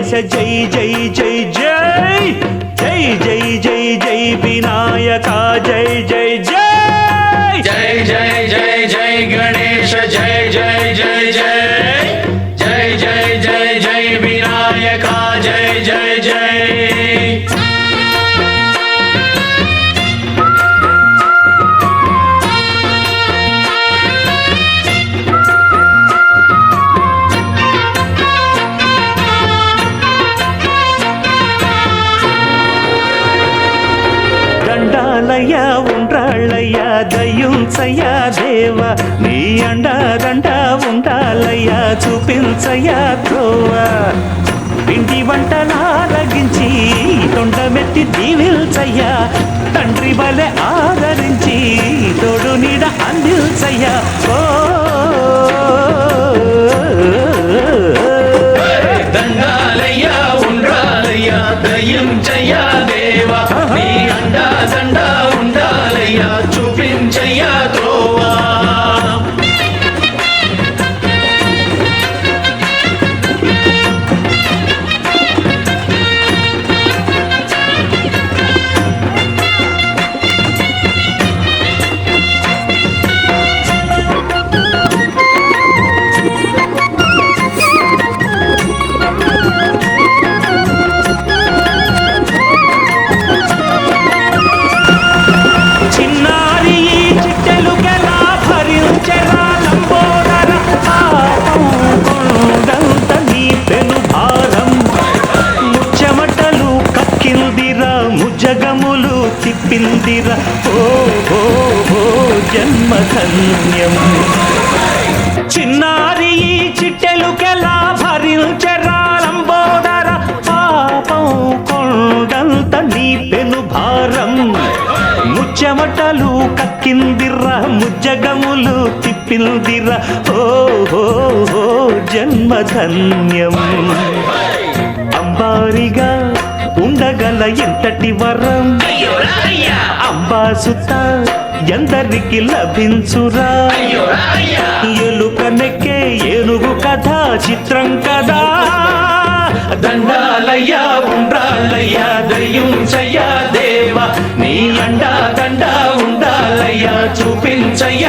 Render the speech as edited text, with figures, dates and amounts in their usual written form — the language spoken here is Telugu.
గణేశ జై జై జై జై జై జై జై జై వినాయక జై జై జై జై జై జై జై గణేశ జై జై జై జై జై జై జై జై వినాయక జై జై జై దండాలయ్య ఉండ్రాళ్ళయ్య దయ్యుంచయ్య దేవ నీ అండదండ ఉండాలయ్య చూపించయ్య త్రోవ పిండి వంటలారగించి తొండమెత్తి దీవిల్చయ్య తండ్రి వలె ఆదరించి తోడు నీడ అందిల్చయ్య ఓ దండాలయ్య ఉండ్రాలయ్య దయ్యుంచయ్య దేవ నీ అండా దండ ఉండాలయ్య చూపించయ్య త్రోవా జగములు తిప్పిందిరా ఓ ఓ ఓ జన్మధన్యం చిన్నారి ఈ చిట్టెలుకెలా భరించరా లంబోదర పాపం కొండంత నీ పెను భారం ముచ్చమటలు కక్కిందిరా ముజ్జగములు తిప్పిందిరా ఓ ఓ ఓ జన్మధన్యం అంబారిగా ఉండగల ఎంతటి వరం అంబాసుత ఎందరికి లభించురా ఎలుక నెక్కే ఏనుగు కథ చిత్రం కదా దండాలయ్య ఉండ్రాళ్ళయ్య దయ్యుంచయ్య దేవ నీ అండా దండ ఉండాలయ్య చూపించయ్య